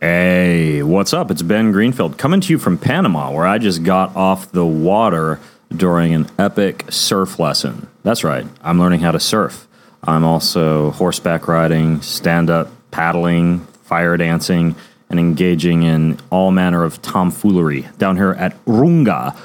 Hey, what's up? It's Ben Greenfield coming to you from Panama, where I just got off the water during an epic surf lesson. That's right, I'm learning how to surf. I'm also horseback riding, stand-up paddling, fire dancing, and engaging in all manner of tomfoolery down here at Runga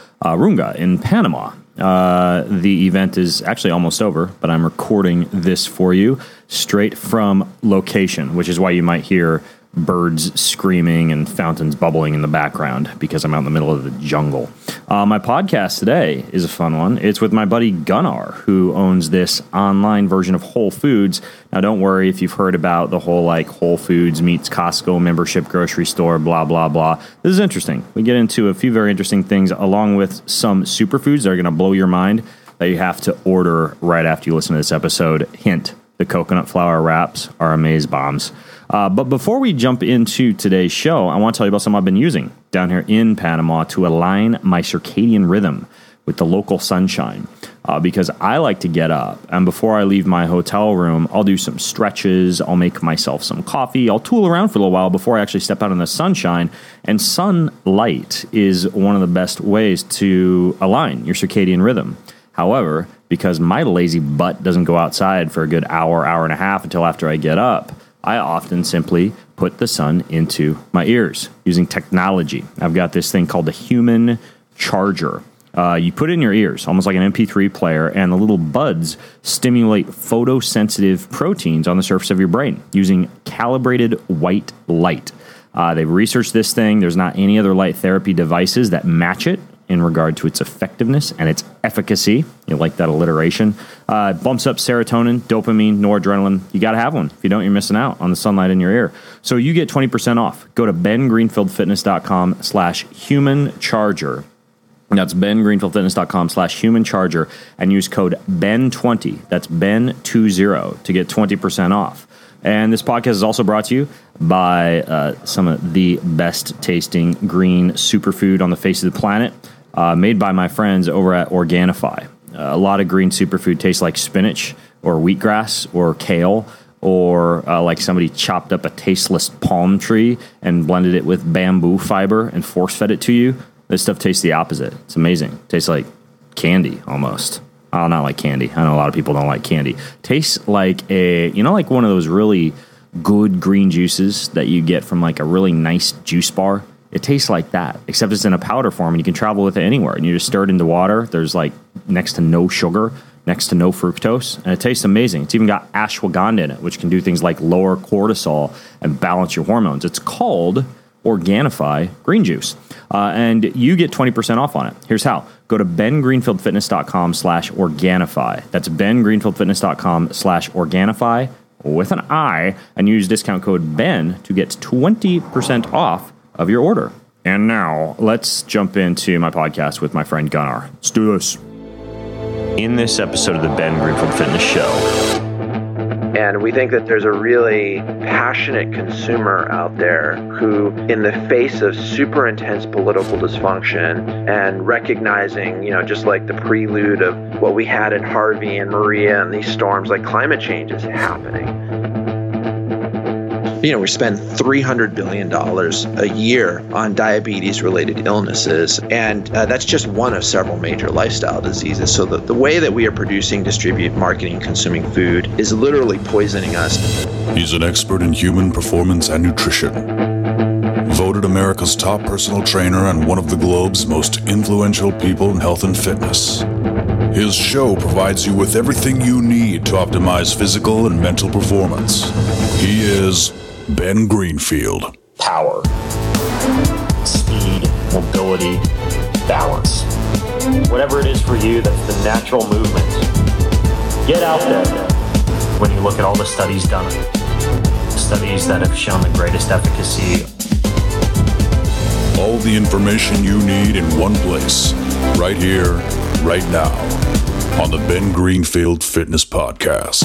in Panama. The event is actually almost over, but I'm recording this for you straight from location, which is why you might hear birds screaming and fountains bubbling in the background, because I'm out in the middle of the jungle. My podcast today is a fun one. It's with my buddy Gunnar, who owns this online version of Whole Foods. Now, don't worry if you've heard about the whole Whole Foods meets Costco membership grocery store, blah, blah, blah. This is interesting. We get into a few very interesting things, along with some superfoods that are going to blow your mind that you have to order right after you listen to this episode. Hint, the coconut flour wraps are amaze bombs. But before we jump into today's show, I want to tell you about something I've been using down here in Panama to align my circadian rhythm with the local sunshine. Because I like to get up, and before I leave my hotel room, I'll do some stretches, I'll make myself some coffee, I'll tool around for a little while before I actually step out in the sunshine. And sunlight is one of the best ways to align your circadian rhythm. However, because my lazy butt doesn't go outside for a good hour and a half until after I get up, I often simply put the sun into my ears using technology. I've got this thing called the human charger. You put it in your ears, almost like an MP3 player, and the little buds stimulate photosensitive proteins on the surface of your brain using calibrated white light. They've researched this thing. There's not any other light therapy devices that match it in regard to its effectiveness and its efficacy. You like that alliteration. It bumps up serotonin, dopamine, noradrenaline. You got to have one. If you don't, you're missing out on the sunlight in your ear. So you get 20% off. Go to bengreenfieldfitness.com/human charger. That's bengreenfieldfitness.com/human charger and use code BEN20. That's BEN20 to get 20% off. And this podcast is also brought to you by some of the best tasting green superfood on the face of the planet, made by my friends over at Organifi. A lot of green superfood tastes like spinach or wheatgrass or kale, or like somebody chopped up a tasteless palm tree and blended it with bamboo fiber and force-fed it to you. This stuff tastes the opposite. It's amazing. It tastes like candy almost. Oh, not like candy. I know a lot of people don't like candy. Tastes like like one of those really good green juices that you get from like a really nice juice bar. It tastes like that, except it's in a powder form and you can travel with it anywhere. And you just stir it into water. There's like next to no sugar, next to no fructose, and it tastes amazing. It's even got ashwagandha in it, which can do things like lower cortisol and balance your hormones. It's called Organifi green juice. And you get 20% off on it. Here's how. Go to bengreenfieldfitness.com/Organifi. That's bengreenfieldfitness.com/Organifi with an I, and use discount code BEN to get 20% off of your order. And now let's jump into my podcast with my friend Gunnar. Let's do this. In this episode of the Ben Greenfield Fitness Show, and we think that there's a really passionate consumer out there who, in the face of super intense political dysfunction and recognizing, just like the prelude of what we had in Harvey and Maria and these storms, like climate change is happening. We spend $300 billion a year on diabetes-related illnesses, and that's just one of several major lifestyle diseases. So the way that we are producing, distribute, marketing, consuming food is literally poisoning us. He's an expert in human performance and nutrition. Voted America's top personal trainer and one of the globe's most influential people in health and fitness. His show provides you with everything you need to optimize physical and mental performance. He is Ben Greenfield. Power, speed, mobility, balance. Whatever it is for you, that's the natural movement. Get out there. When you look at all the studies done, studies that have shown the greatest efficacy. All the information you need in one place, right here, right now, on the Ben Greenfield Fitness Podcast.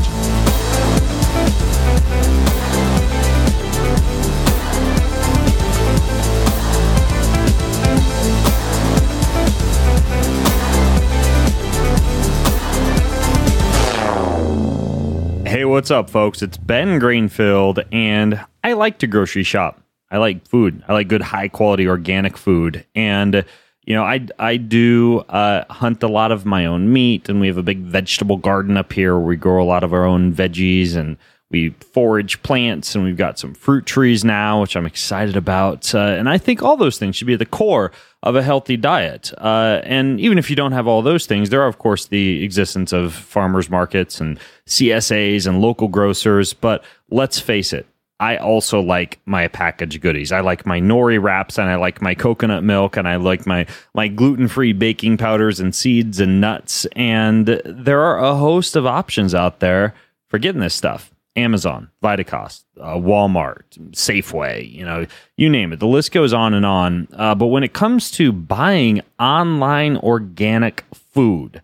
Hey, what's up, folks? It's Ben Greenfield, and I like to grocery shop. I like food. I like good, high quality organic food. And, I do hunt a lot of my own meat, and we have a big vegetable garden up here where we grow a lot of our own veggies, and we forage plants, and we've got some fruit trees now, which I'm excited about. And I think all those things should be at the core of a healthy diet. And even if you don't have all those things, there are, of course, the existence of farmers markets and CSAs and local grocers. But let's face it, I also like my packaged goodies. I like my nori wraps, and I like my coconut milk, and I like my gluten-free baking powders and seeds and nuts. And there are a host of options out there for getting this stuff. Amazon, Vitacost, Walmart, Safeway, you name it. The list goes on and on. But when it comes to buying online organic food,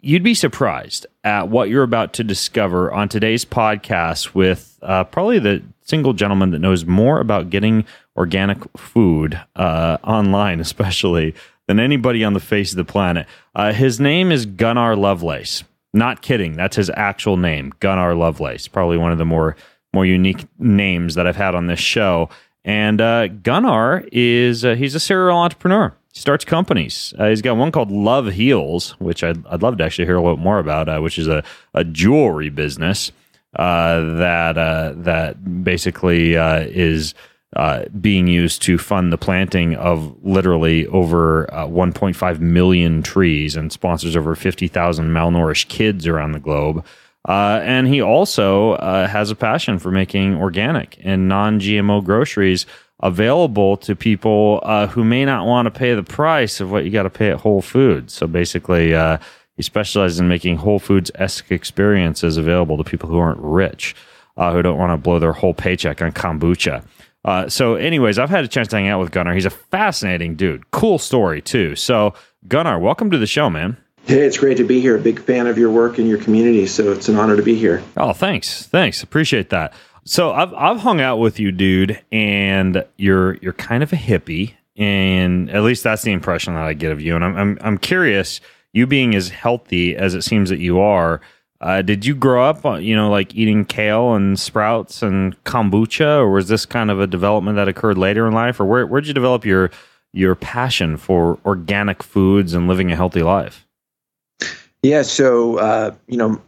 you'd be surprised at what you're about to discover on today's podcast with probably the single gentleman that knows more about getting organic food online, especially, than anybody on the face of the planet. His name is Gunnar Lovelace. Not kidding. That's his actual name, Gunnar Lovelace. Probably one of the more unique names that I've had on this show. And Gunnar is he's a serial entrepreneur. He starts companies. He's got one called Love Heals, which I'd love to actually hear a little bit more about, which is a jewelry business that basically is being used to fund the planting of literally over 1.5 million trees and sponsors over 50,000 malnourished kids around the globe. And he also has a passion for making organic and non-GMO groceries available to people who may not want to pay the price of what you got to pay at Whole Foods. So basically, he specializes in making Whole Foods-esque experiences available to people who aren't rich, who don't want to blow their whole paycheck on kombucha. So anyways, I've had a chance to hang out with Gunnar. He's a fascinating dude. Cool story, too. So, Gunnar, welcome to the show, man. Hey, it's great to be here. Big fan of your work and your community, so it's an honor to be here. Oh, thanks. Appreciate that. So I've hung out with you, dude, and you're kind of a hippie, and at least that's the impression that I get of you. And I'm curious, you being as healthy as it seems that you are, did you grow up, like eating kale and sprouts and kombucha, or was this kind of a development that occurred later in life, or where'd you develop your passion for organic foods and living a healthy life? Yeah, so,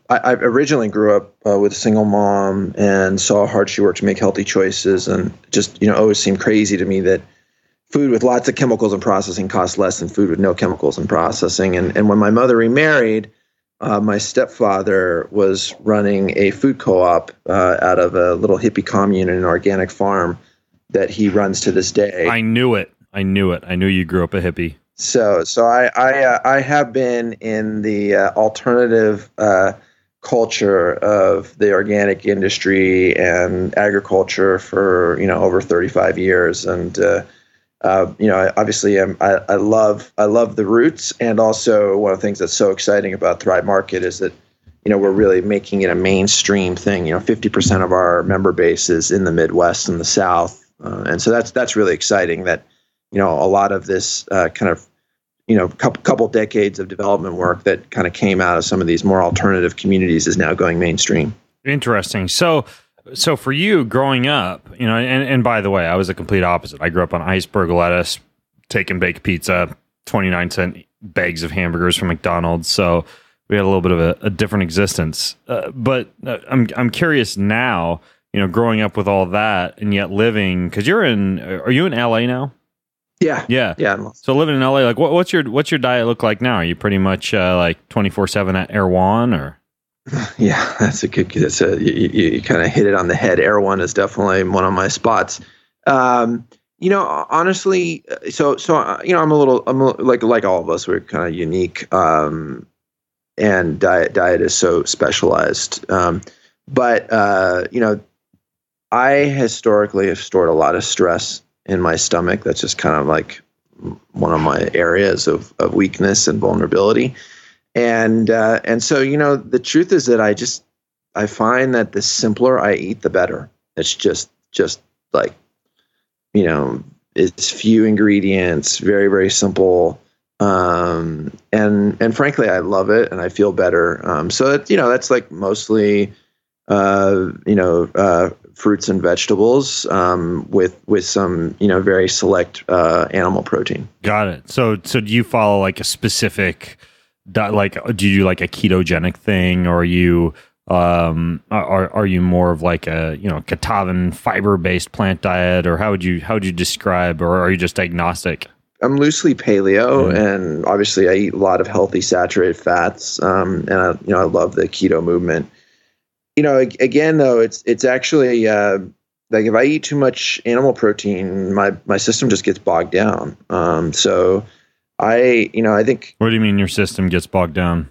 I originally grew up with a single mom and saw how hard she worked to make healthy choices, and just, always seemed crazy to me that food with lots of chemicals and processing costs less than food with no chemicals and processing. And when my mother remarried, my stepfather was running a food co-op out of a little hippie commune in an organic farm that he runs to this day. I knew it. I knew you grew up a hippie. So I have been in the alternative culture of the organic industry and agriculture for over 35 years, and obviously I love the roots, and also one of the things that's so exciting about Thrive Market is that we're really making it a mainstream thing. 50% of our member base is in the Midwest and the South, and so that's really exciting. That a lot of this kind of couple decades of development work that kind of came out of some of these more alternative communities is now going mainstream. Interesting. So for you growing up, and by the way, I was the complete opposite. I grew up on iceberg lettuce, take and bake pizza, 29-cent bags of hamburgers from McDonald's. So we had a little bit of a different existence. But I'm curious now, growing up with all that and yet living, because are you in LA now? Yeah. So living in LA, like what's your diet look like now? Are you pretty much like 24/7 at Erewhon, or? Yeah, you kind of hit it on the head. Erewhon is definitely one of my spots. Honestly, so I'm like all of us, we're kind of unique, and diet is so specialized. But I historically have stored a lot of stress in my stomach. That's just kind of like one of my areas of weakness and vulnerability. And so, the truth is that I find that the simpler I eat, the better. It's just like, it's few ingredients, very, very simple. And frankly, I love it and I feel better. So that's like mostly, fruits and vegetables with some very select animal protein. Got it. So do you follow like a specific like, do you do like a ketogenic thing, or are you are you more of like a Katavan fiber based plant diet, or how would you describe, or are you just agnostic? I'm loosely paleo, and obviously I eat a lot of healthy saturated fats, and I love the keto movement. Again though, it's actually like if I eat too much animal protein, my system just gets bogged down. So I think. What do you mean your system gets bogged down?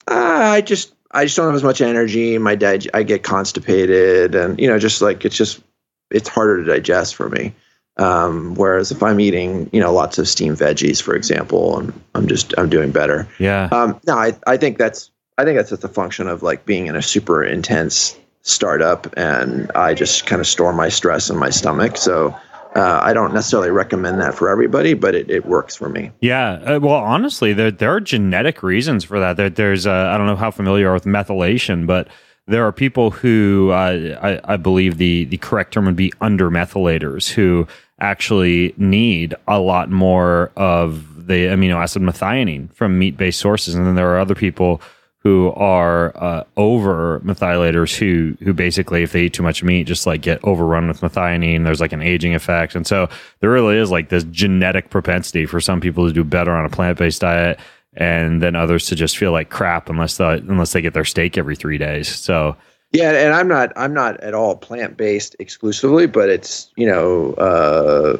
I just don't have as much energy. I get constipated, and it's harder to digest for me. Whereas if I'm eating, lots of steamed veggies, for example, I'm doing better. Yeah. No, I think that's just a function of like being in a super intense startup, and I just kind of store my stress in my stomach. So I don't necessarily recommend that for everybody, but it works for me. Yeah. Well, honestly, there are genetic reasons for that. There's I don't know how familiar you are with methylation, but there are people who I believe the correct term would be undermethylators, who actually need a lot more of the amino acid methionine from meat-based sources. And then there are other people who are over methylators who basically, if they eat too much meat, just like get overrun with methionine. There's like an aging effect. And so there really is like this genetic propensity for some people to do better on a plant-based diet, and then others to just feel like crap unless they get their steak every 3 days. So yeah, and I'm not at all plant-based exclusively, but it's I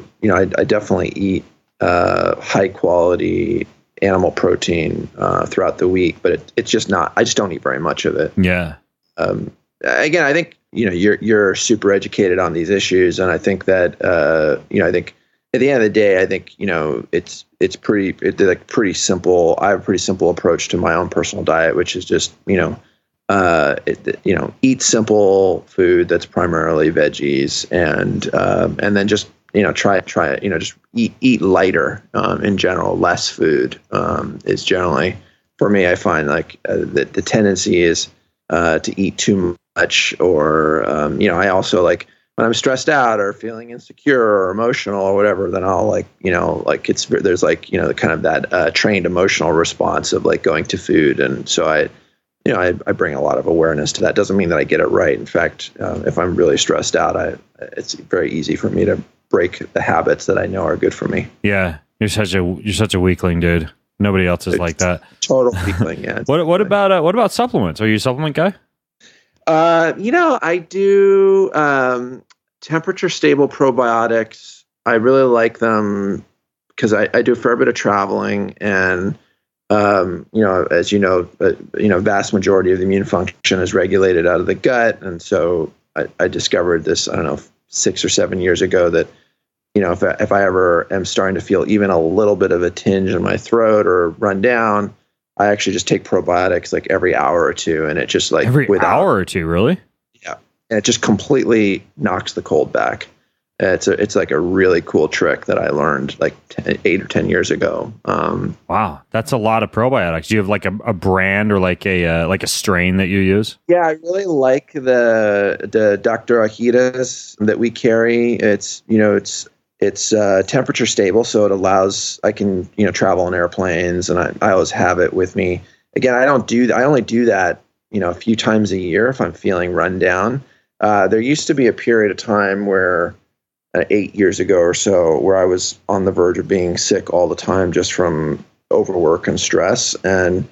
definitely eat high quality animal protein throughout the week, but it's just not. I just don't eat very much of it. Yeah. Again, I think you're super educated on these issues, and I think that I think at the end of the day, I think it's pretty simple. I have a pretty simple approach to my own personal diet, which is just eat simple food that's primarily veggies, and then just try it. Just eat lighter in general. Less food is generally, for me, I find like the tendency is to eat too much, or I also like when I'm stressed out or feeling insecure or emotional or whatever, then I'll there's kind of that trained emotional response of like going to food, and so I bring a lot of awareness to that. Doesn't mean that I get it right. In fact, if I'm really stressed out, it's very easy for me to break the habits that I know are good for me. Yeah, you're such a weakling, dude. Nobody else is like that. Total weakling. Yeah. What about supplements? Are you a supplement guy? I do temperature stable probiotics. I really like them because I do a fair bit of traveling, and as vast majority of the immune function is regulated out of the gut, and so I discovered this, I don't know, 6 or 7 years ago that if I ever am starting to feel even a little bit of a tinge in my throat or run down, I actually just take probiotics like every hour or two, and it just like hour or two, really? Yeah, and it just completely knocks the cold back. It's like a really cool trick that I learned like 8 or 10 years ago. Wow, that's a lot of probiotics. Do you have like a brand or like a strain that you use? Yeah, I really like the Dr. Ahida's that we carry. It's temperature stable, so it allows I can travel on airplanes, and I always have it with me. Again, I only do that a few times a year if I'm feeling run down. There used to be a period of time where 8 years ago or so, where I was on the verge of being sick all the time just from overwork and stress. And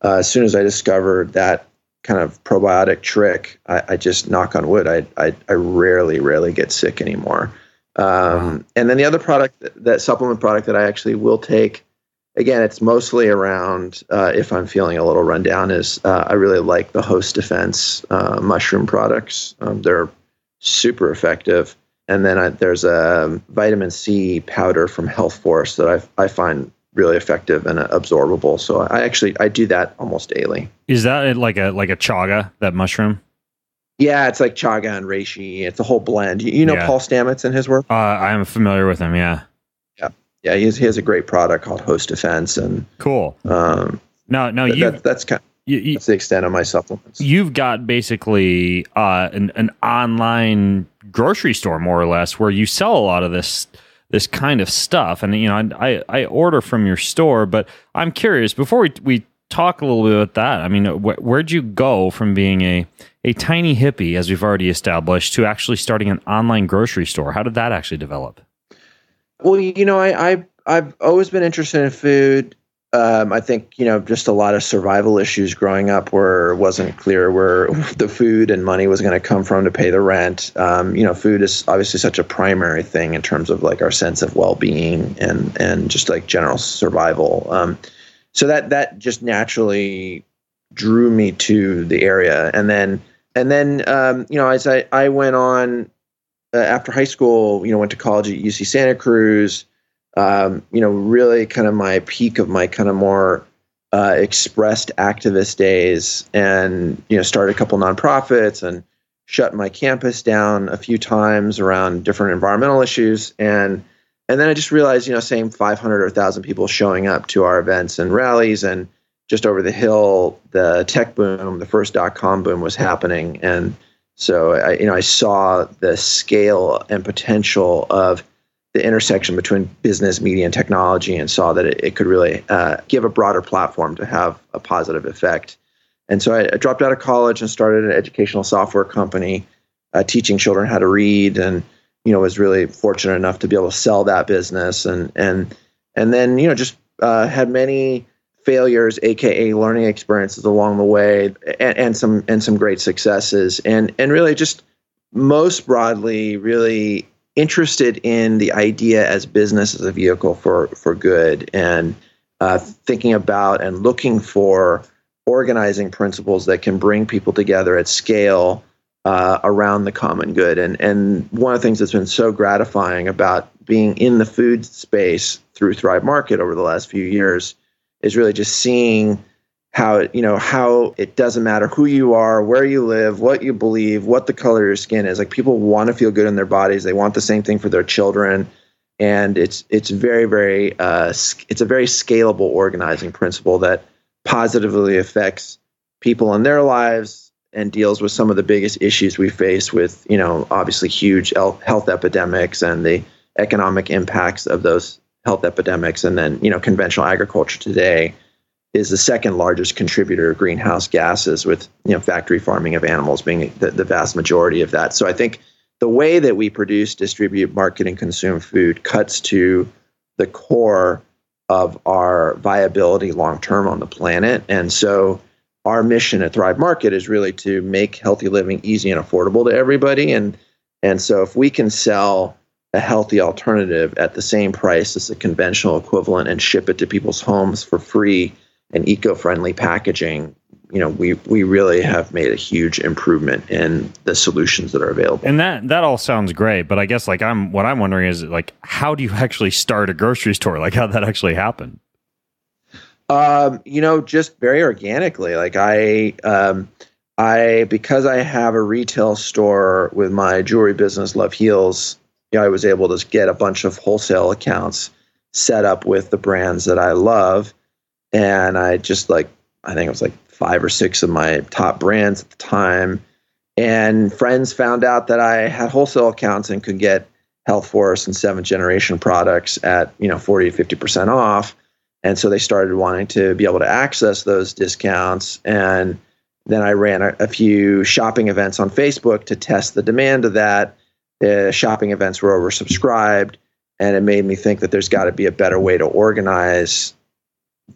as soon as I discovered that kind of probiotic trick, I just, knock on wood, I rarely get sick anymore. And then the other product, that supplement product that I actually will take, again, it's mostly around if I'm feeling a little run down, is I really like the Host Defense mushroom products. They're super effective. And then there's a vitamin C powder from Health Force that I find really effective and absorbable. So I do that almost daily. Is that like a chaga, that mushroom? Yeah, it's like chaga and reishi. It's a whole blend. Yeah. Paul Stamets and his work? I am familiar with him, yeah. Yeah, he has a great product called Host Defense. And cool. that's kind of, That's the extent of my supplements. You've got basically an online grocery store, more or less, where you sell a lot of this kind of stuff. And I order from your store, but I'm curious, before we talk a little bit about that. I mean, where'd you go from being a tiny hippie, as we've already established, to actually starting an online grocery store? How did that actually develop? Well, I've always been interested in food. I think, just a lot of survival issues growing up where it wasn't clear where the food and money was going to come from to pay the rent. Food is obviously such a primary thing in terms of like our sense of well-being and just like general survival. So that just naturally drew me to the area. And then as I went on after high school, went to college at UC Santa Cruz. Really kind of my peak of my kind of more expressed activist days, and started a couple nonprofits and shut my campus down a few times around different environmental issues, and then I just realized same 500 or 1,000 people showing up to our events and rallies, and just over the hill the tech boom, the first .com boom was happening, and so I saw the scale and potential of the intersection between business, media, and technology, and saw that it could really give a broader platform to have a positive effect. And so I dropped out of college and started an educational software company, teaching children how to read, and was really fortunate enough to be able to sell that business, and then just had many failures, aka learning experiences along the way, and some great successes, and really just most broadly really interested in the idea as business as a vehicle for good, and thinking about and looking for organizing principles that can bring people together at scale around the common good. And one of the things that's been so gratifying about being in the food space through Thrive Market over the last few years is really just seeing how it doesn't matter who you are, where you live, what you believe, what the color of your skin is. Like, people want to feel good in their bodies. They want the same thing for their children, and it's very, very it's a very scalable organizing principle that positively affects people in their lives and deals with some of the biggest issues we face with obviously huge health epidemics and the economic impacts of those health epidemics, and then conventional agriculture today is the second largest contributor of greenhouse gases, with factory farming of animals being the vast majority of that. So I think the way that we produce, distribute, market, and consume food cuts to the core of our viability long term on the planet. And so our mission at Thrive Market is really to make healthy living easy and affordable to everybody. And so if we can sell a healthy alternative at the same price as the conventional equivalent and ship it to people's homes for free and eco-friendly packaging, we really have made a huge improvement in the solutions that are available. And that all sounds great, but I guess what I'm wondering is how do you actually start a grocery store? Like, how that actually happened? Just very organically. Like because I have a retail store with my jewelry business, Love Heals, I was able to get a bunch of wholesale accounts set up with the brands that I love. And I just I think it was 5 or 6 of my top brands at the time. And friends found out that I had wholesale accounts and could get Health Force and 7th Generation products at 40 to 50% off. And so they started wanting to be able to access those discounts. And then I ran a few shopping events on Facebook to test the demand of that. The shopping events were oversubscribed, and it made me think that there's got to be a better way to organize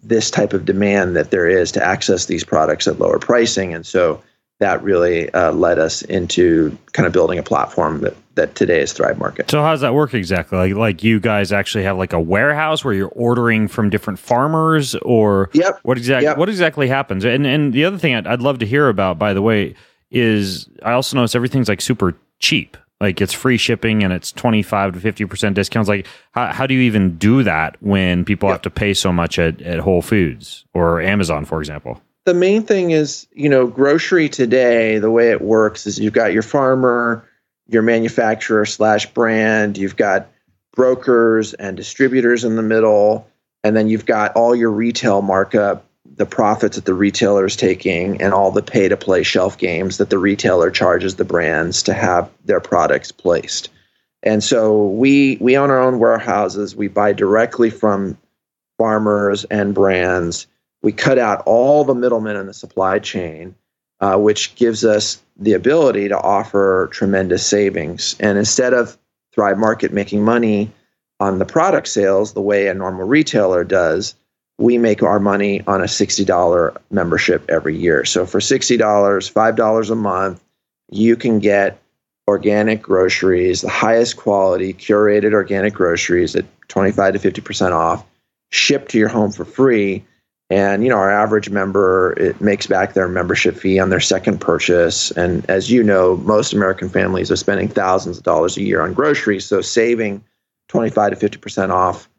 this type of demand that there is to access these products at lower pricing. And so that really led us into kind of building a platform that today is Thrive Market. So how does that work exactly? Like you guys actually have a warehouse where you're ordering from different farmers, or what exactly happens? And the other thing I'd love to hear about, by the way, is I also notice everything's super cheap. It's free shipping and it's 25 to 50% discounts. How do you even do that when people have to pay so much at Whole Foods or Amazon, for example? The main thing is, grocery today, the way it works is you've got your farmer, your manufacturer / brand, you've got brokers and distributors in the middle, and then you've got all your retail markup the profits that the retailer is taking and all the pay-to-play shelf games that the retailer charges the brands to have their products placed. And so we own our own warehouses. We buy directly from farmers and brands. We cut out all the middlemen in the supply chain, which gives us the ability to offer tremendous savings. And instead of Thrive Market making money on the product sales the way a normal retailer does, we make our money on a $60 membership every year. So for $60, $5 a month, you can get organic groceries, the highest quality, curated organic groceries at 25 to 50% off, shipped to your home for free. And, our average member, it makes back their membership fee on their second purchase. And as you know, most American families are spending thousands of dollars a year on groceries. So saving 25 to 50% off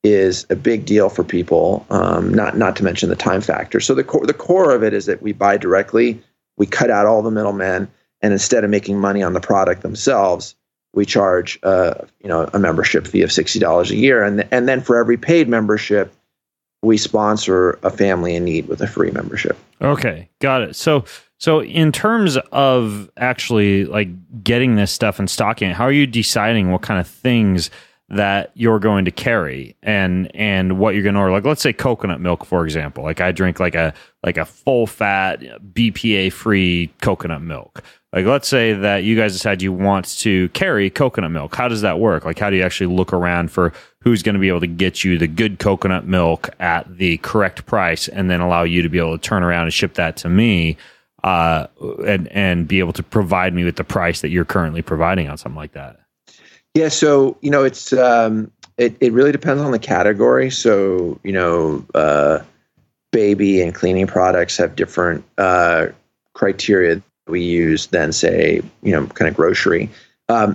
is a big deal for people, not to mention the time factor. So the core of it is that we buy directly, we cut out all the middlemen, and instead of making money on the product themselves, we charge a membership fee of $60 a year. And then for every paid membership, we sponsor a family in need with a free membership. Okay, got it. So in terms of actually like getting this stuff and stocking it, how are you deciding what kind of things that you're going to carry and what you're going to order? Like, let's say coconut milk, for example. Like I drink like a full fat BPA free coconut milk. Like, let's say that you guys decide you want to carry coconut milk. How does that work? Like, how do you actually look around for who's going to be able to get you the good coconut milk at the correct price and then allow you to be able to turn around and ship that to me and be able to provide me with the price that you're currently providing on something like that? Yeah, so, it's it really depends on the category. So, baby and cleaning products have different criteria we use than, say, kind of grocery.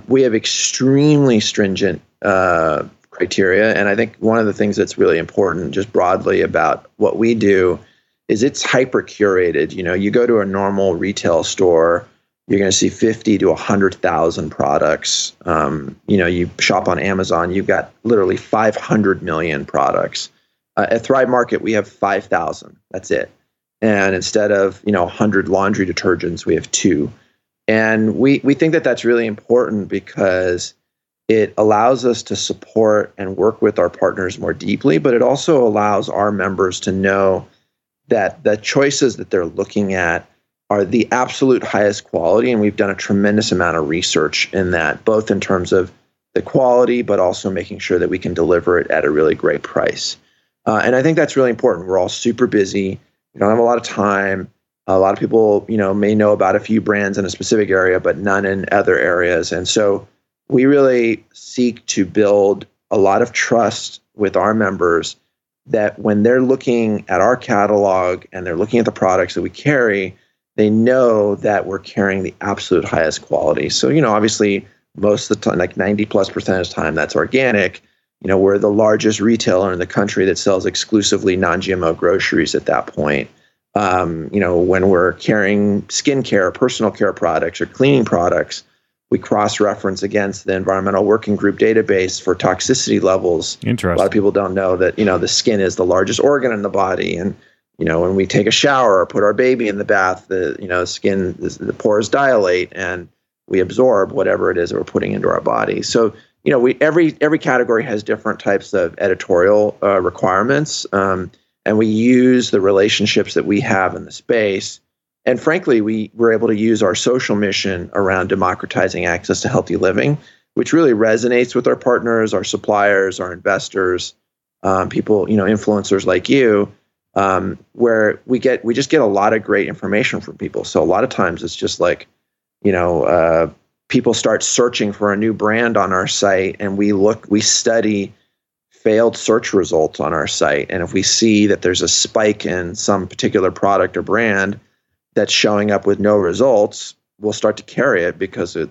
We have extremely stringent criteria. And I think one of the things that's really important just broadly about what we do is it's hyper curated. You go to a normal retail store, you're going to see 50 to 100,000 products. You shop on Amazon, you've got literally 500 million products. At Thrive Market, we have 5,000. That's it. And instead of 100 laundry detergents, we have 2. And we think that that's really important because it allows us to support and work with our partners more deeply, but it also allows our members to know that the choices that they're looking at are the absolute highest quality. And we've done a tremendous amount of research in that, both in terms of the quality, but also making sure that we can deliver it at a really great price. And I think that's really important. We're all super busy. We don't have a lot of time. A lot of people, may know about a few brands in a specific area, but none in other areas. And so we really seek to build a lot of trust with our members that when they're looking at our catalog and they're looking at the products that we carry, they know that we're carrying the absolute highest quality. So, obviously most of the time, like 90+% of the time, that's organic. We're the largest retailer in the country that sells exclusively non-GMO groceries at that point. When we're carrying skincare, personal care products, or cleaning products, we cross-reference against the Environmental Working Group database for toxicity levels. Interesting. A lot of people don't know that, the skin is the largest organ in the body. And, when we take a shower or put our baby in the bath, the skin, the pores dilate and we absorb whatever it is that we're putting into our body. So, every category has different types of editorial requirements. And we use the relationships that we have in the space. And frankly, we're able to use our social mission around democratizing access to healthy living, which really resonates with our partners, our suppliers, our investors, people, influencers like you, where we just get a lot of great information from people. So a lot of times it's just like, people start searching for a new brand on our site, and we study failed search results on our site. And if we see that there's a spike in some particular product or brand that's showing up with no results, we'll start to carry it because it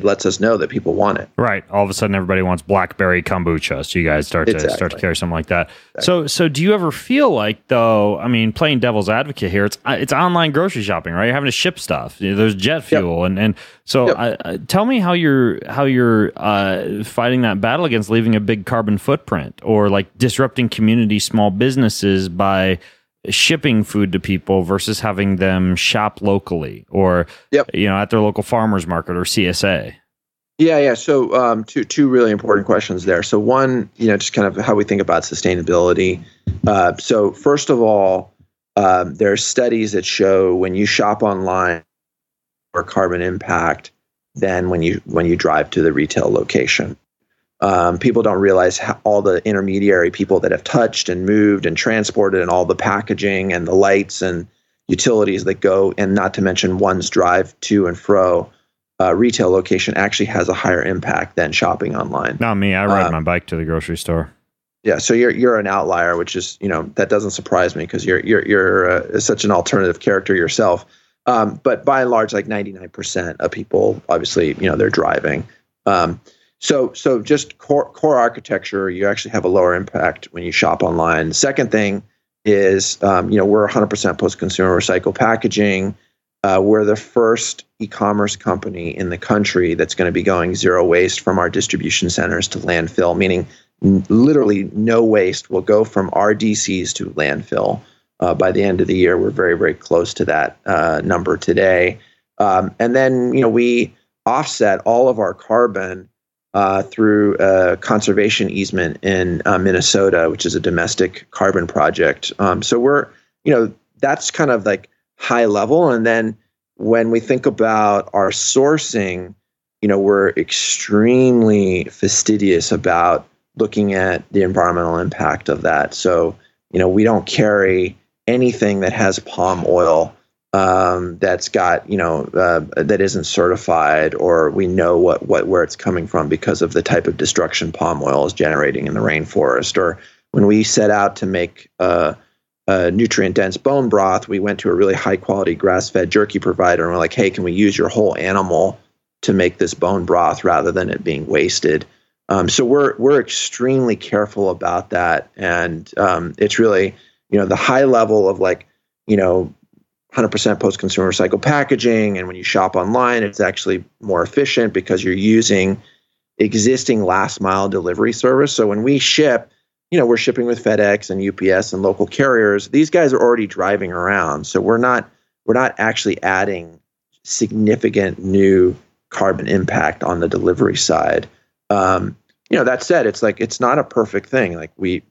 lets us know that people want it. Right. All of a sudden, everybody wants blackberry kombucha. So you guys start to carry something like that. Exactly. So do you ever feel like, though? I mean, playing devil's advocate here, it's online grocery shopping, right? You're having to ship stuff. There's jet fuel, and so tell me how you're fighting that battle against leaving a big carbon footprint or like disrupting community small businesses by shipping food to people versus having them shop locally or at their local farmers market or CSA? Yeah. So two really important questions there. So one, just kind of how we think about sustainability. So first of all, there are studies that show when you shop online or carbon impact than when you drive to the retail location. People don't realize how all the intermediary people that have touched and moved and transported and all the packaging and the lights and utilities that go, and not to mention one's drive to and fro retail location actually has a higher impact than shopping online. Not me. I ride my bike to the grocery store. Yeah, so you're an outlier, which is that doesn't surprise me because you're such an alternative character yourself. But by and large, like 99% of people, obviously, they're driving. So just core architecture, you actually have a lower impact when you shop online. The second thing is, we're 100% post-consumer recycled packaging. We're the first e-commerce company in the country that's going to be going zero waste from our distribution centers to landfill, meaning literally no waste will go from our DCs to landfill. By the end of the year, we're very, very close to that number today. And then, we offset all of our carbon through a conservation easement in Minnesota, which is a domestic carbon project. So we're, that's kind of like high level. And then when we think about our sourcing, we're extremely fastidious about looking at the environmental impact of that. So, we don't carry anything that has palm oil that's got, that isn't certified, or we know where it's coming from because of the type of destruction palm oil is generating in the rainforest. Or when we set out to make a nutrient-dense bone broth, we went to a really high-quality grass-fed jerky provider, and we're like, hey, can we use your whole animal to make this bone broth rather than it being wasted? So we're extremely careful about that, and it's really, the high level of 100% post-consumer recycled packaging, and when you shop online, it's actually more efficient because you're using existing last-mile delivery service. So when we ship, we're shipping with FedEx and UPS and local carriers. These guys are already driving around, so we're not actually adding significant new carbon impact on the delivery side. That said, it's not a perfect thing. Like, we,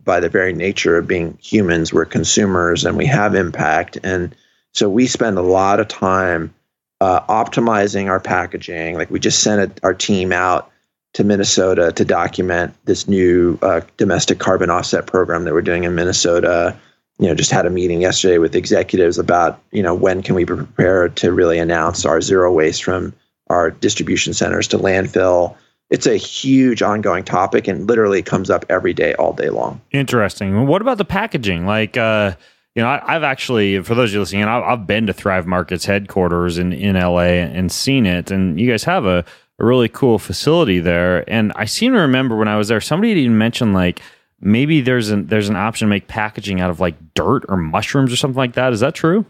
by the very nature of being humans, we're consumers and we have impact. And so we spend a lot of time optimizing our packaging. Like, we just sent our team out to Minnesota to document this new domestic carbon offset program that we're doing in Minnesota. Just had a meeting yesterday with executives about, when can we be prepared to really announce our zero waste from our distribution centers to landfill. It's a huge ongoing topic and literally comes up every day, all day long. Interesting. What about the packaging? I've actually, for those of you listening, I've been to Thrive Market's headquarters in LA and seen it. And you guys have a really cool facility there. And I seem to remember when I was there, somebody even mentioned maybe there's an option to make packaging out of dirt or mushrooms or something like that. Is that true?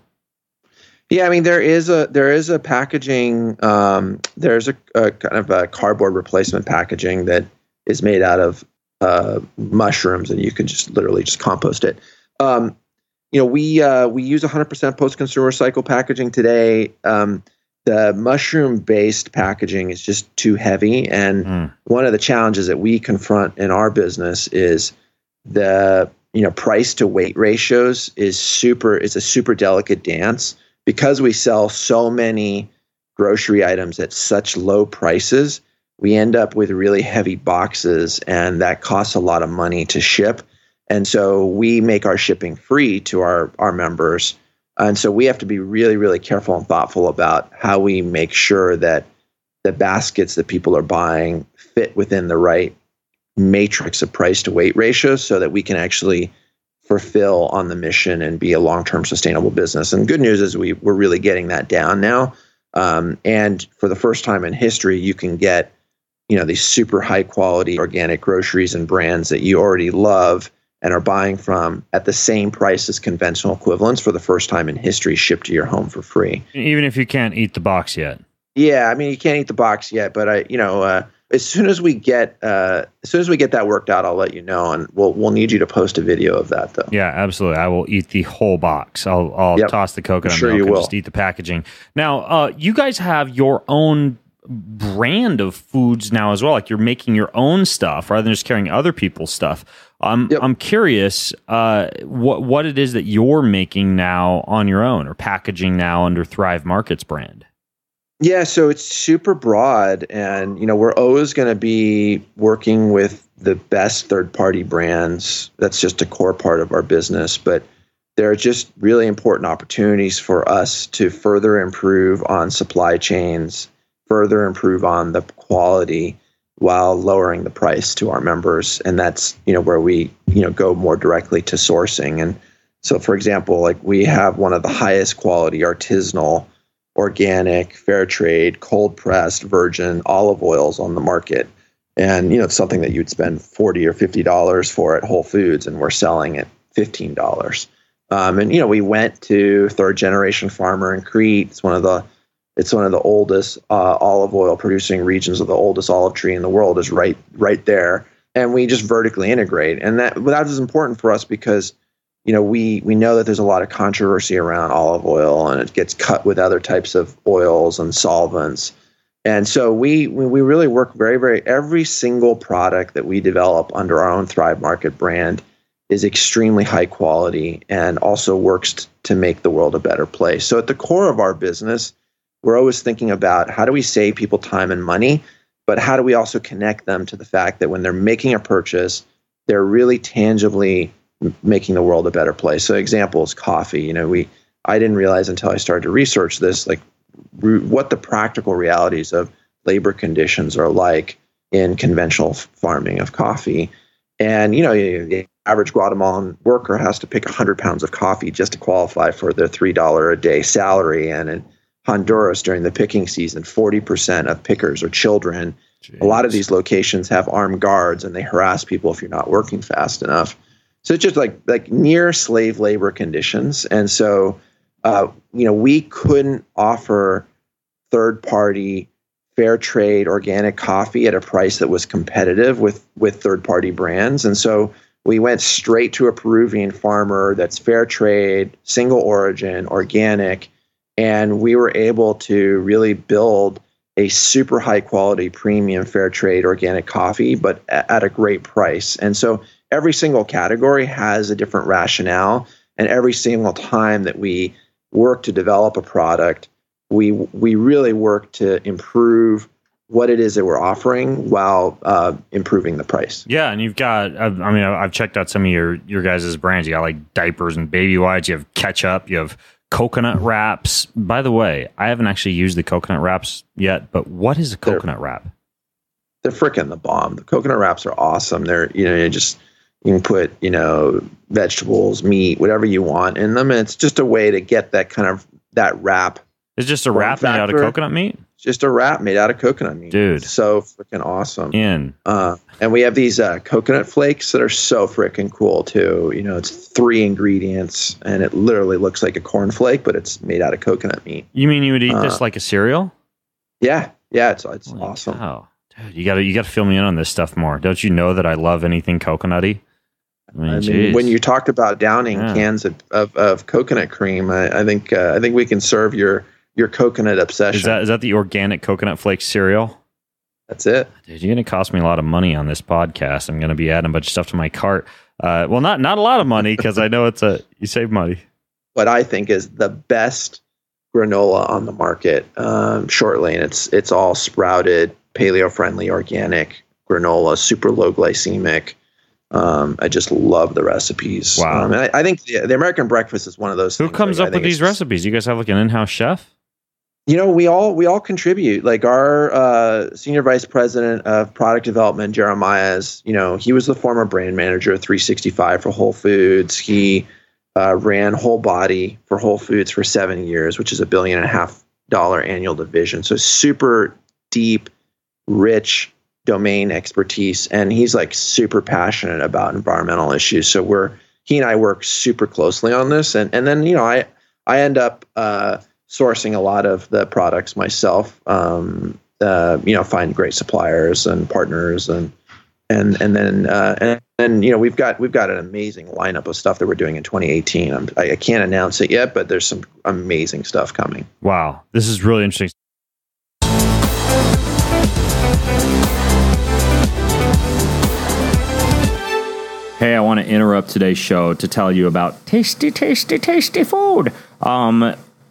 Yeah, I mean, there is a packaging. There's a kind of a cardboard replacement packaging that is made out of mushrooms, and you can just literally just compost it. We use 100% post-consumer recycled packaging today. The mushroom-based packaging is just too heavy, and one of the challenges that we confront in our business is the price to weight ratios is a super delicate dance. Because we sell so many grocery items at such low prices, we end up with really heavy boxes, and that costs a lot of money to ship. And so we make our shipping free to our members. And so we have to be really, really careful and thoughtful about how we make sure that the baskets that people are buying fit within the right matrix of price to weight ratios so that we can actually fulfill on the mission and be a long-term sustainable business. And good news is we're really getting that down now. And for the first time in history, you can get, these super high quality organic groceries and brands that you already love and are buying from at the same price as conventional equivalents for the first time in history, shipped to your home for free. Even if you can't eat the box yet. Yeah, I mean, you can't eat the box yet, but as soon as we get that worked out, I'll let you know, and we'll need you to post a video of that though. Yeah, absolutely. I will eat the whole box. I'll toss the coconut milk and just eat the packaging. Now, you guys have your own brand of foods now as well. Like you're making your own stuff rather than just carrying other people's stuff. I'm curious what it is that you're making now on your own or packaging now under Thrive Markets brand. Yeah, so it's super broad, and we're always going to be working with the best third-party brands. That's just a core part of our business, but there are just really important opportunities for us to further improve on supply chains, further improve on the quality while lowering the price to our members, and that's where we go more directly to sourcing. And so, for example, like we have one of the highest quality artisanal, organic, fair trade, cold pressed, virgin olive oils on the market. And, it's something that you'd spend $40 or $50 for at Whole Foods, and we're selling at $15. And, we went to third generation farmer in Crete. It's one of the oldest olive oil producing regions of the oldest olive tree in the world is right there. And we just vertically integrate. And that is important for us because we know that there's a lot of controversy around olive oil, and it gets cut with other types of oils and solvents. And so we really work very, very, every single product that we develop under our own Thrive Market brand is extremely high quality and also works to make the world a better place. So at the core of our business, we're always thinking about how do we save people time and money, but how do we also connect them to the fact that when they're making a purchase, they're really tangibly making the world a better place. So example is coffee. I didn't realize until I started to research this, like what the practical realities of labor conditions are like in conventional farming of coffee. And, the average Guatemalan worker has to pick 100 pounds of coffee just to qualify for their $3 a day salary. And in Honduras during the picking season, 40% of pickers are children. Jeez. A lot of these locations have armed guards, and they harass people if you're not working fast enough. So it's just like near slave labor conditions. And so, we couldn't offer third-party, fair trade, organic coffee at a price that was competitive with third-party brands. And so we went straight to a Peruvian farmer that's fair trade, single origin, organic, and we were able to really build a super high-quality, premium, fair trade, organic coffee, but at a great price. And so every single category has a different rationale, and every single time that we work to develop a product, we really work to improve what it is that we're offering while improving the price. Yeah, and you've got, I've checked out some of your guys' brands. You got like diapers and baby wipes, you have ketchup, you have coconut wraps. By the way, I haven't actually used the coconut wraps yet, but what is a coconut wrap? They're freaking the bomb. The coconut wraps are awesome. They're, you can put, vegetables, meat, whatever you want in them. And it's just a way to get that wrap. It's just a wrap made out of coconut meat? Just a wrap made out of coconut meat. Dude. So freaking awesome. And we have these coconut flakes that are so freaking cool too. It's 3 ingredients and it literally looks like a cornflake, but it's made out of coconut meat. You mean you would eat this like a cereal? Yeah. Yeah. It's awesome. Wow. Dude, you got to fill me in on this stuff more. Don't you know that I love anything coconutty? I mean, when you talked about downing cans of coconut cream, I think we can serve your coconut obsession. Is that the organic coconut flakes cereal? That's it. Dude, you're going to cost me a lot of money on this podcast. I'm going to be adding a bunch of stuff to my cart. Well, not a lot of money because I know you save money. What I think is the best granola on the market shortly, and it's all sprouted, paleo-friendly, organic granola, super low glycemic. I just love the recipes. Wow. And I think the American breakfast is one of those Who things. comes up with these recipes? You guys have like an in-house chef? We all contribute. Like our senior vice president of product development, Jeremiah's, he was the former brand manager of 365 for Whole Foods. He ran Whole Body for Whole Foods for 7 years, which is $1.5 billion annual division. So super deep, rich domain expertise, and he's like super passionate about environmental issues. So he and I work super closely on this, and then I end up sourcing a lot of the products myself, find great suppliers and partners, and we've got an amazing lineup of stuff that we're doing in 2018. I can't announce it yet, but there's some amazing stuff coming. Wow, this is really interesting. Hey, I want to interrupt today's show to tell you about tasty, tasty, tasty food.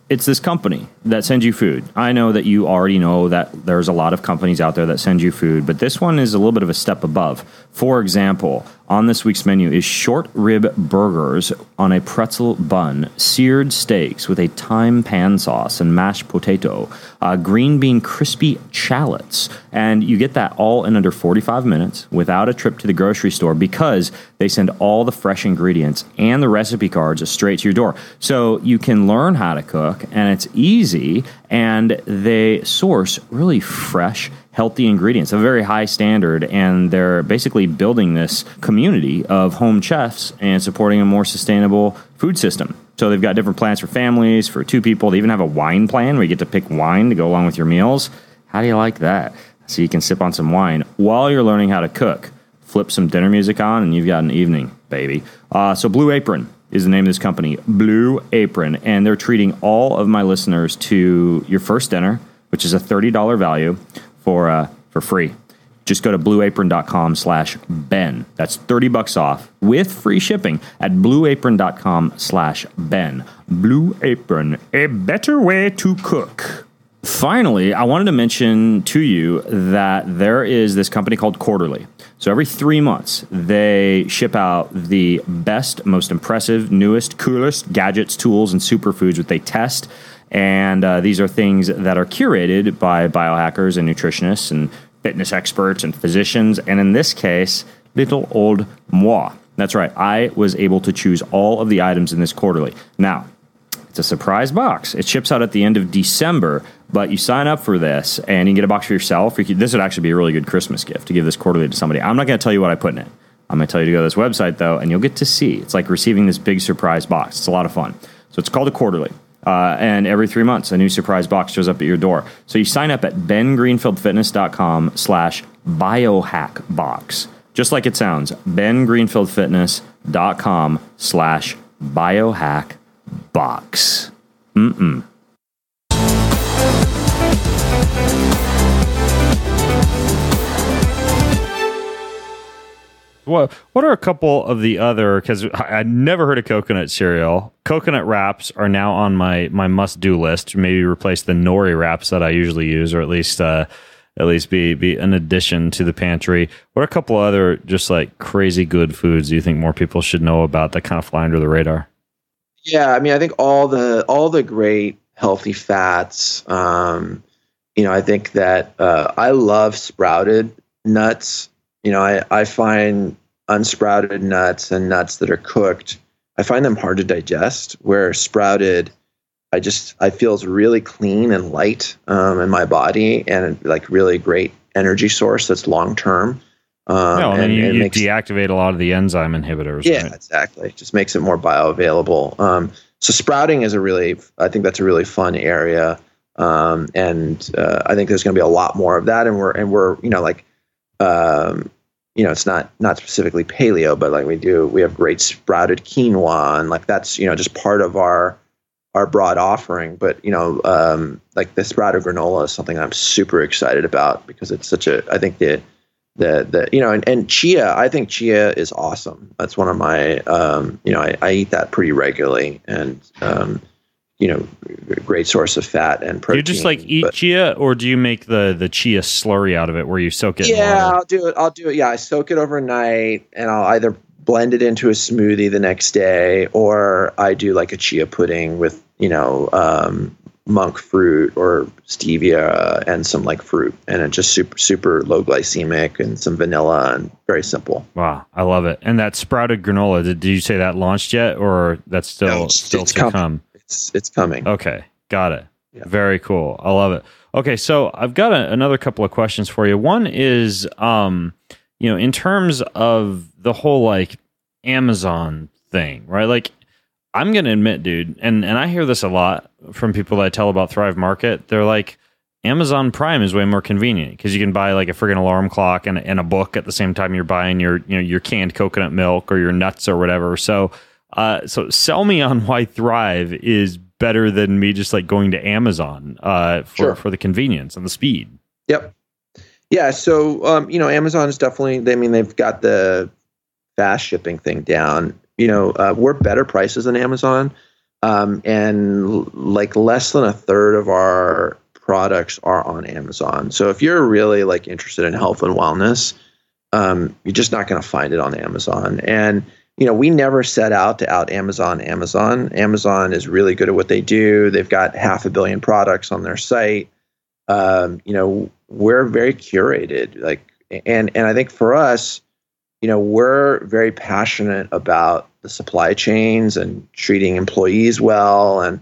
It's this company that sends you food. I know that you already know that there's a lot of companies out there that send you food, but this one is a little bit of a step above. For example, on this week's menu is short rib burgers on a pretzel bun, seared steaks with a thyme pan sauce and mashed potato, green bean crispy shallots, and you get that all in under 45 minutes without a trip to the grocery store because they send all the fresh ingredients and the recipe cards straight to your door. So you can learn how to cook, and it's easy, and they source really fresh, healthy ingredients, a very high standard, and they're basically building this community of home chefs and supporting a more sustainable food system. So they've got different plans for families, for two people. They even have a wine plan where you get to pick wine to go along with your meals. How do you like that? So you can sip on some wine while you're learning how to cook. Flip some dinner music on, and you've got an evening, baby. So Blue Apron is the name of this company, Blue Apron, and they're treating all of my listeners to your first dinner, which is a $30 value for free. Just go to blueapron.com/Ben. That's $30 off with free shipping at blueapron.com/Ben. Blue Apron, a better way to cook. Finally, I wanted to mention to you that there is this company called Quarterly. So every 3 months, they ship out the best, most impressive, newest, coolest gadgets, tools, and superfoods that they test. And these are things that are curated by biohackers and nutritionists and fitness experts and physicians. And in this case, little old moi. That's right. I was able to choose all of the items in this Quarterly. Now, it's a surprise box. It ships out at the end of December, but you sign up for this and you can get a box for yourself. This would actually be a really good Christmas gift to give this Quarterly to somebody. I'm not going to tell you what I put in it. I'm going to tell you to go to this website, though, and you'll get to see. It's like receiving this big surprise box. It's a lot of fun. So it's called a Quarterly. And every 3 months, a new surprise box shows up at your door. So you sign up at bengreenfieldfitness.com/biohackbox. Just like it sounds, bengreenfieldfitness.com/biohackbox. What are a couple of the other, because I never heard of coconut cereal. Coconut wraps are now on my must-do list. Maybe replace the nori wraps that I usually use, or at least be an addition to the pantry. What are a couple other just like crazy good foods do you think more people should know about that kind of fly under the radar? Yeah, I mean, I think all the great healthy fats. I think that I love sprouted nuts. I find unsprouted nuts and nuts that are cooked, I find them hard to digest, where sprouted, I feel is really clean and light in my body, and like really great energy source that's long-term. And you deactivate a lot of the enzyme inhibitors. Yeah, right? Exactly. It just makes it more bioavailable. So sprouting is I think that's a really fun area. I think there's going to be a lot more of that. And we're it's not specifically paleo, but like we have great sprouted quinoa, and like that's, just part of our broad offering. But, like the sprouted granola is something I'm super excited about because it's I think and chia, I think chia is awesome. That's one of my, I eat that pretty regularly, and, great source of fat and protein. Do you just eat chia, or do you make the chia slurry out of it where you soak it? Yeah, I'll do it. Yeah. I soak it overnight, and I'll either blend it into a smoothie the next day, or I do like a chia pudding with, monk fruit or stevia and some like fruit, and it's just super, super low glycemic and some vanilla, and very simple. Wow. I love it. And that sprouted granola, did you say that launched yet, or that's still to come? It's coming. Okay. Got it. Yeah. Very cool. I love it. Okay. So I've got another couple of questions for you. One is, in terms of the whole Amazon thing, right? I'm going to admit, dude, and I hear this a lot from people that I tell about Thrive Market. They're like, Amazon Prime is way more convenient because you can buy like a friggin' alarm clock and a book at the same time you're buying your canned coconut milk or your nuts or whatever. So sell me on why Thrive is better than me just like going to Amazon for the convenience and the speed. Yep. Yeah. So Amazon is definitely. They've got the fast shipping thing down. We're better prices than Amazon, and like less than a third of our products are on Amazon. So if you're really like interested in health and wellness, you're just not going to find it on Amazon. And we never set out to out Amazon. Amazon is really good at what they do. They've got 500 million products on their site. We're very curated. And I think for us, we're very passionate about the supply chains and treating employees well and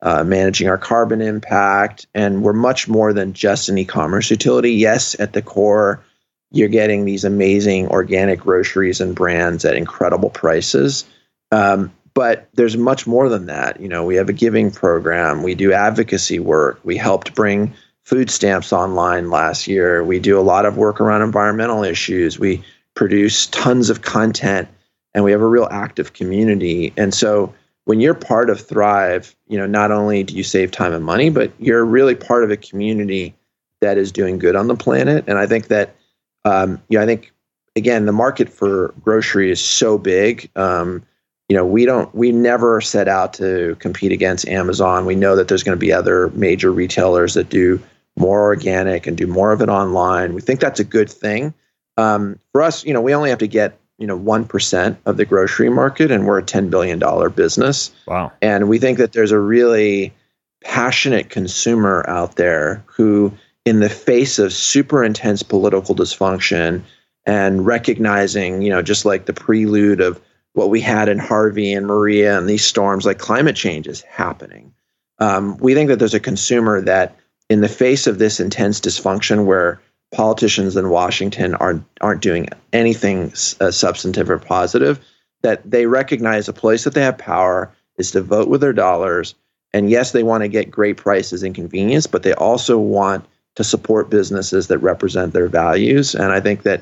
managing our carbon impact. And we're much more than just an e-commerce utility. Yes, at the core, you're getting these amazing organic groceries and brands at incredible prices. But there's much more than that. We have a giving program. We do advocacy work. We helped bring food stamps online last year. We do a lot of work around environmental issues. We produce tons of content, and we have a real active community. And so when you're part of Thrive, not only do you save time and money, but you're really part of a community that is doing good on the planet. And I think that, again, the market for grocery is so big. We never set out to compete against Amazon. We know that there's going to be other major retailers that do more organic and do more of it online. We think that's a good thing. For us, we only have to get 1% of the grocery market, and we're a $10 billion business. Wow. And we think that there's a really passionate consumer out there who, in the face of super intense political dysfunction and recognizing, just like the prelude of what we had in Harvey and Maria and these storms, like climate change is happening. We think that there's a consumer that, in the face of this intense dysfunction where politicians in Washington aren't doing anything substantive or positive, that they recognize a place that they have power is to vote with their dollars. And yes, they want to get great prices and convenience, but they also want to support businesses that represent their values. And I think that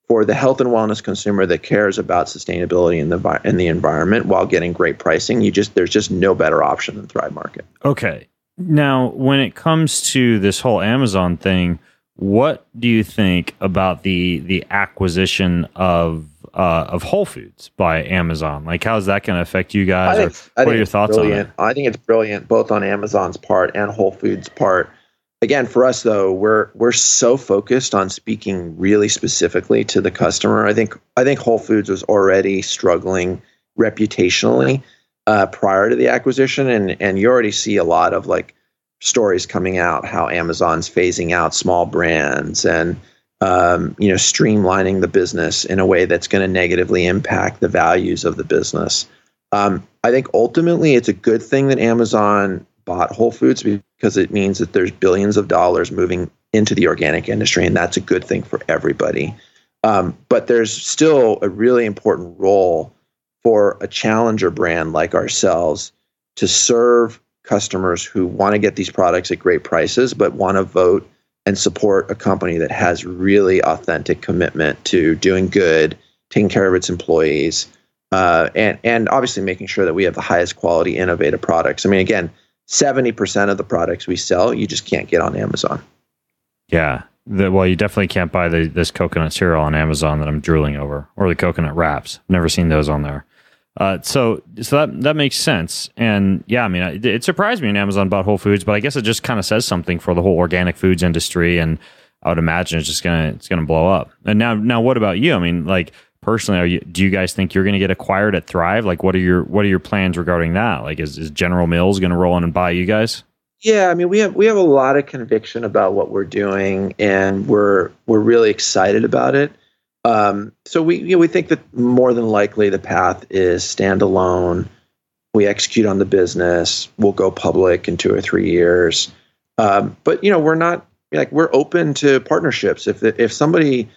for the health and wellness consumer that cares about sustainability in the environment while getting great pricing, there's just no better option than Thrive Market. Okay. Now, when it comes to this whole Amazon thing, what do you think about the acquisition of Whole Foods by Amazon? Like, how is that going to affect you guys? What are your thoughts on it? I think it's brilliant, both on Amazon's part and Whole Foods' part. Again, for us though, we're so focused on speaking really specifically to the customer. I think Whole Foods was already struggling reputationally prior to the acquisition, and you already see a lot of like stories coming out how Amazon's phasing out small brands and streamlining the business in a way that's going to negatively impact the values of the business. I think ultimately it's a good thing that Amazon bought Whole Foods because it means that there's billions of dollars moving into the organic industry, and that's a good thing for everybody. But there's still a really important role for a challenger brand like ourselves to serve customers who want to get these products at great prices, but want to vote and support a company that has really authentic commitment to doing good, taking care of its employees, and obviously making sure that we have the highest quality, innovative products. I mean, again, 70% of the products we sell, you just can't get on Amazon. Yeah. Well, you definitely can't buy this coconut cereal on Amazon that I'm drooling over, or the coconut wraps. Never seen those on there. So that makes sense. And yeah, I mean, it surprised me when Amazon bought Whole Foods, but I guess it just kind of says something for the whole organic foods industry. And I would imagine it's gonna blow up. And now, what about you? I mean, like personally, do you guys think you're going to get acquired at Thrive? Like, what are your plans regarding that? Like, is General Mills going to roll in and buy you guys? Yeah, I mean, we have a lot of conviction about what we're doing, and we're really excited about it. So we think that more than likely the path is standalone. We execute on the business. We'll go public in 2 or 3 years. But we're not we're open to partnerships. If somebody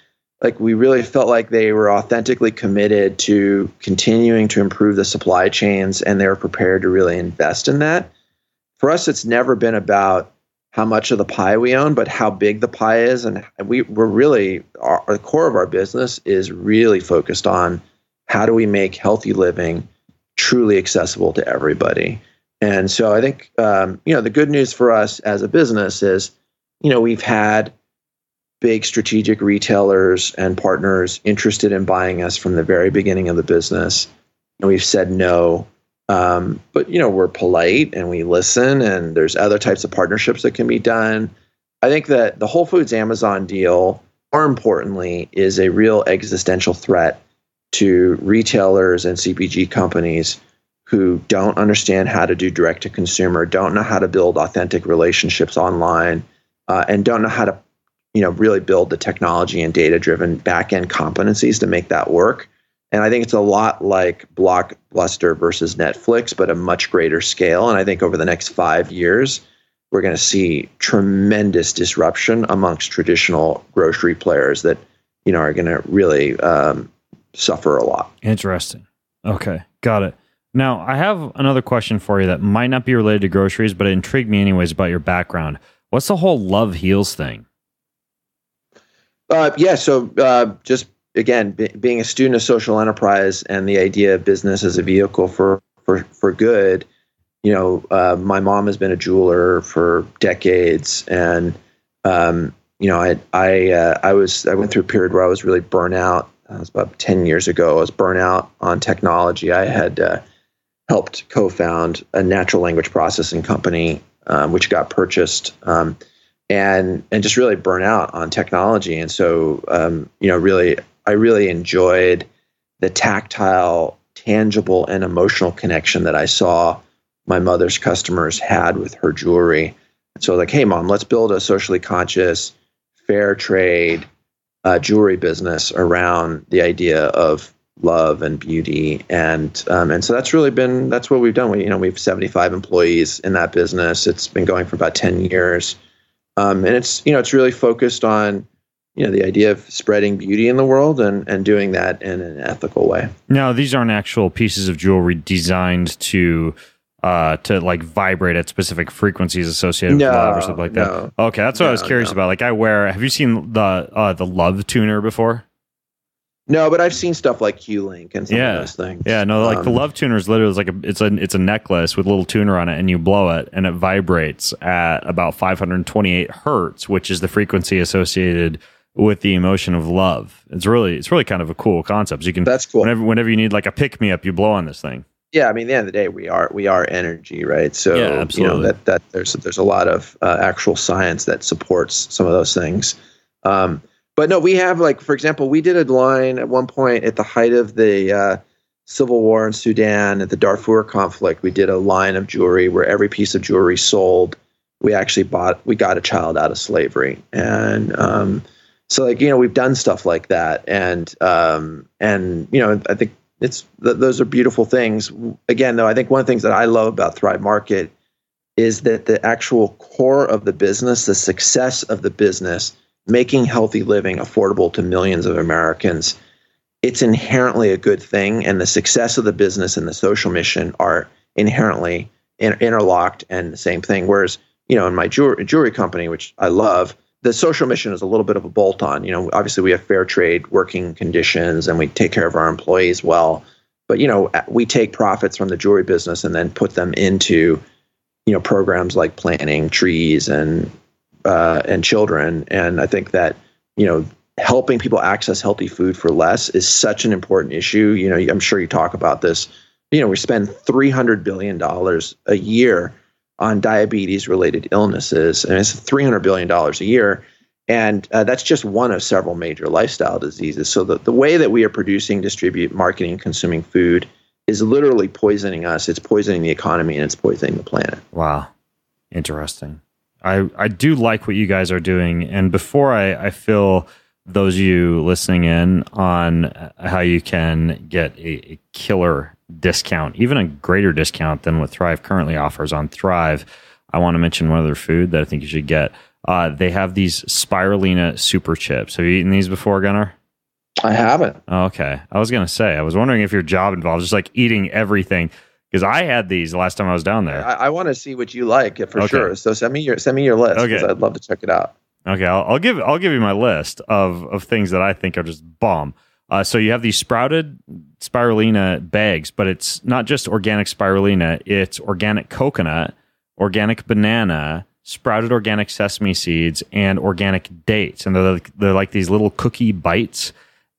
we really felt like they were authentically committed to continuing to improve the supply chains and they were prepared to really invest in that. For us, it's never been about how much of the pie we own, but how big the pie is. And we're really, the core of our business is really focused on how do we make healthy living truly accessible to everybody. And so I think, the good news for us as a business is, we've had big strategic retailers and partners interested in buying us from the very beginning of the business. And we've said no. But we're polite and we listen, and there's other types of partnerships that can be done. I think that the Whole Foods Amazon deal, more importantly, is a real existential threat to retailers and CPG companies who don't understand how to do direct to consumer, don't know how to build authentic relationships online, and don't know how to, really build the technology and data-driven back-end competencies to make that work. And I think it's a lot like Blockbuster versus Netflix, but a much greater scale. And I think over the next 5 years, we're going to see tremendous disruption amongst traditional grocery players that, are going to really suffer a lot. Interesting. Okay, got it. Now, I have another question for you that might not be related to groceries, but it intrigued me anyways about your background. What's the whole Love Heals thing? So just again, being a student of social enterprise and the idea of business as a vehicle for good, my mom has been a jeweler for decades, and I went through a period where I was really burnt out. It was about 10 years ago. I was burnt out on technology. I had helped co-found a natural language processing company, which got purchased, and just really burnt out on technology. And so, I really enjoyed the tactile, tangible, and emotional connection that I saw my mother's customers had with her jewelry. And so, hey, Mom, let's build a socially conscious, fair trade jewelry business around the idea of love and beauty. And so that's what we've done. We have 75 employees in that business. It's been going for about 10 years. And it's really focused on, the idea of spreading beauty in the world and doing that in an ethical way. Now, these aren't actual pieces of jewelry designed to like vibrate at specific frequencies associated with love or something like that. No. Okay, that's what I was curious about. Like have you seen the Love Tuner before? No, but I've seen stuff like Q-Link and some of those things. Yeah, no, like the Love Tuner is literally it's a necklace with a little tuner on it, and you blow it, and it vibrates at about 528 hertz, which is the frequency associated with the emotion of love. It's really kind of a cool concept. So you can, that's cool. Whenever you need like a pick me up, you blow on this thing. Yeah, I mean, at the end of the day, we are energy, right? So yeah, absolutely. That there's a lot of actual science that supports some of those things. But no, we have, like, for example, we did a line at one point at the height of the civil war in Sudan, at the Darfur conflict. We did a line of jewelry where every piece of jewelry sold, we got a child out of slavery. And so, like, we've done stuff like that. And I think those are beautiful things. Again, though, I think one of the things that I love about Thrive Market is that the actual core of the business, the success of the business, making healthy living affordable to millions of Americans, it's inherently a good thing. And the success of the business and the social mission are inherently interlocked and the same thing. Whereas, in my jewelry company, which I love, the social mission is a little bit of a bolt-on. Obviously we have fair trade working conditions and we take care of our employees well. But, we take profits from the jewelry business and then put them into, programs like planting trees and children. And I think that, helping people access healthy food for less is such an important issue. I'm sure you talk about this. We spend $300 billion a year on diabetes-related illnesses, and it's $300 billion a year. And that's just one of several major lifestyle diseases. So the way that we are producing, distribute, marketing, consuming food is literally poisoning us. It's poisoning the economy, and it's poisoning the planet. Wow. Interesting. I do like what you guys are doing. And before I fill those of you listening in on how you can get a killer discount, even a greater discount than what Thrive currently offers on Thrive, I want to mention one other food that I think you should get. They have these Spirulina super chips. Have you eaten these before, Gunnar? I haven't. Okay. I was going to say, I was wondering if your job involves just like eating everything, because I had these the last time I was down there. I want to see what you like for sure. So send me your list because I'd love to check it out. Okay, I'll give you my list of things that I think are just bomb. So you have these sprouted spirulina bags, but it's not just organic spirulina. It's organic coconut, organic banana, sprouted organic sesame seeds, and organic dates. And they're like these little cookie bites,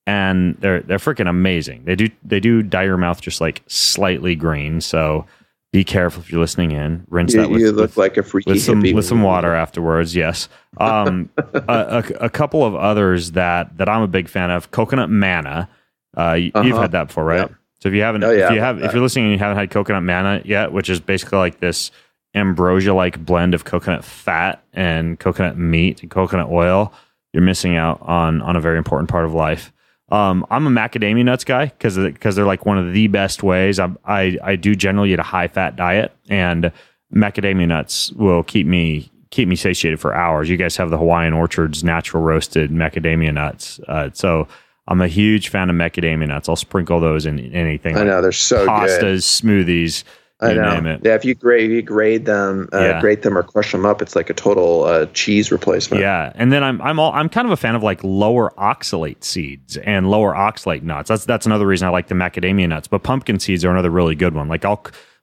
and they're freaking amazing. They do dye your mouth just like slightly green. So be careful if you're listening in. Rinse that with like a freaky hippie with some water afterwards. Yes. A couple of others that I'm a big fan of. Coconut manna. You've had that before, right? Yep. So if you haven't, if you're listening and you haven't had coconut manna yet, which is basically like this ambrosia-like blend of coconut fat and coconut meat and coconut oil, you're missing out on a very important part of life. I'm a macadamia nuts guy because they're like one of the best ways. I do generally eat a high fat diet, and macadamia nuts will keep me satiated for hours. You guys have the Hawaiian Orchards natural roasted macadamia nuts, so I'm a huge fan of macadamia nuts. I'll sprinkle those in anything. I know, they're so pastas, good. smoothies. You name it. Yeah, if you grate them, grate them or crush them up, it's like a total cheese replacement. Yeah, and then I'm kind of a fan of like lower oxalate seeds and lower oxalate nuts. That's another reason I like the macadamia nuts. But pumpkin seeds are another really good one. Like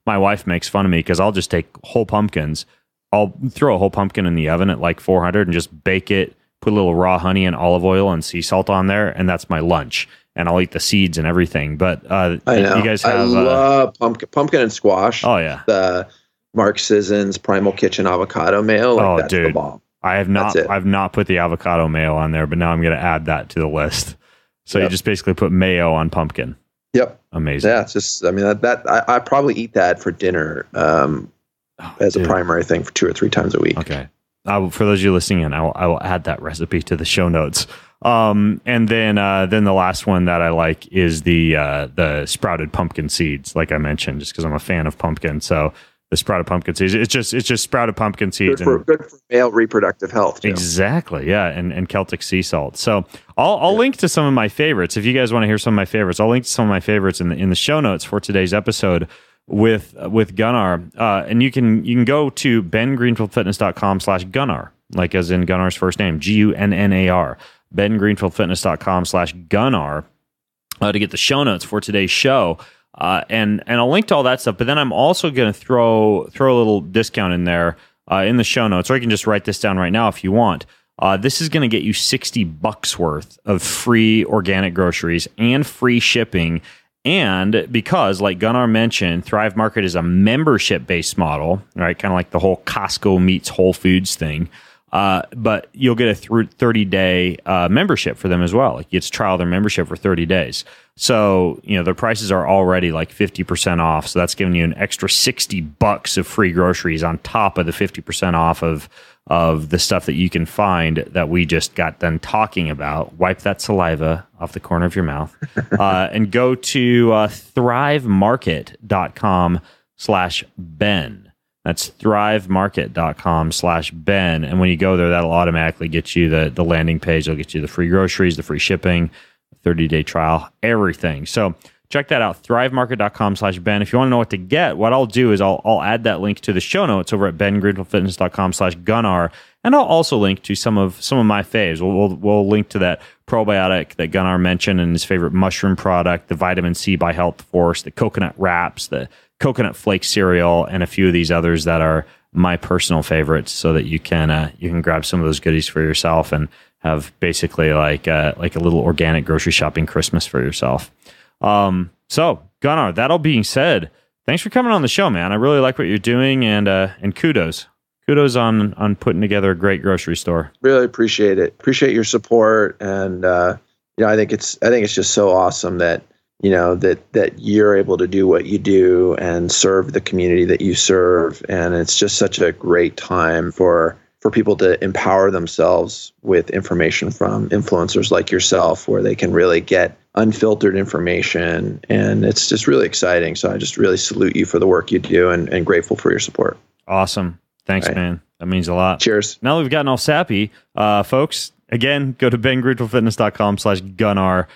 my wife makes fun of me because I'll just take whole pumpkins. I'll throw a whole pumpkin in the oven at like 400 and just bake it. Put a little raw honey and olive oil and sea salt on there, and that's my lunch. And I'll eat the seeds and everything. But I know. You guys have... I love pumpkin and squash. Oh, yeah. The Mark Sisson's Primal Kitchen avocado mayo. That's the bomb. I've not put the avocado mayo on there, but now I'm going to add that to the list. So you just basically put mayo on pumpkin. Yep. Amazing. Yeah, it's just, I mean, I probably eat that for dinner as a primary thing for 2 or 3 times a week. Okay. For those of you listening in, I will add that recipe to the show notes. And then the last one that I like is the sprouted pumpkin seeds, like I mentioned, just because I'm a fan of pumpkin. So the sprouted pumpkin seeds, it's just sprouted pumpkin seeds. Good for male reproductive health, too. Exactly, yeah, and Celtic sea salt. So I'll link to some of my favorites. If you guys want to hear some of my favorites, I'll link to some of my favorites in the show notes for today's episode with Gunnar. And you can go to bengreenfieldfitness.com/Gunnar, like as in Gunnar's first name, Gunnar. bengreenfieldfitness.com/Gunnar to get the show notes for today's show. And I'll link to all that stuff, but then I'm also going to throw a little discount in there in the show notes, or you can just write this down right now if you want. This is going to get you $60 worth of free organic groceries and free shipping. And because, like Gunnar mentioned, Thrive Market is a membership-based model, right? Kind of like the whole Costco meets Whole Foods thing. But you'll get a 30-day membership for them as well. Like, you get to trial their membership for 30 days. So, their prices are already like 50% off. So that's giving you an extra $60 of free groceries on top of the 50% off of the stuff that you can find that we just got done talking about. Wipe that saliva off the corner of your mouth and go to thrivemarket.com/Ben. That's thrivemarket.com/Ben. And when you go there, that'll automatically get you the landing page. It'll get you the free groceries, the free shipping, 30-day trial, everything. So check that out, thrivemarket.com/Ben. If you want to know what to get, what I'll do is I'll add that link to the show notes over at bengreenfieldfitness.com/Gunnar. And I'll also link to some of my faves. We'll link to that probiotic that Gunnar mentioned and his favorite mushroom product, the vitamin C by Health Force, the coconut wraps, the coconut flake cereal, and a few of these others that are my personal favorites, so that you can grab some of those goodies for yourself and have basically like a little organic grocery shopping Christmas for yourself. So Gunnar, that all being said, thanks for coming on the show, man. I really like what you're doing, and kudos on putting together a great grocery store. Really appreciate it. Appreciate your support, and I think it's just so awesome that that you're able to do what you do and serve the community that you serve, and it's just such a great time for people to empower themselves with information from influencers like yourself, where they can really get unfiltered information, and it's just really exciting. So I just really salute you for the work you do, and grateful for your support. Awesome. Thanks, man. That means a lot. Cheers. Now that we've gotten all sappy, folks, again, go to bengreenfieldfitness.com/Gunnar,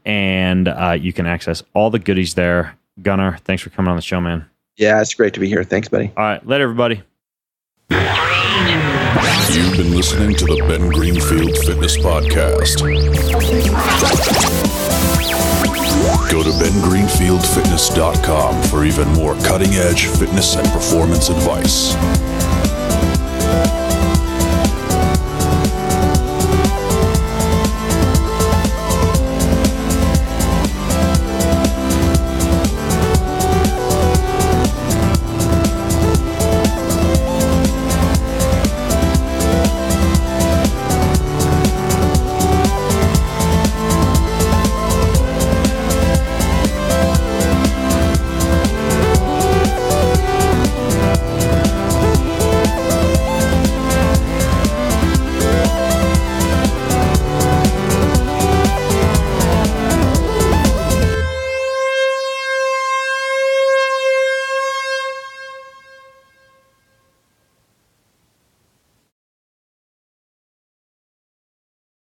and you can access all the goodies there. Gunnar, thanks for coming on the show, man. Yeah, it's great to be here. Thanks, buddy. All right, later, everybody. You've been listening to the Ben Greenfield Fitness Podcast. Go to bengreenfieldfitness.com for even more cutting-edge fitness and performance advice.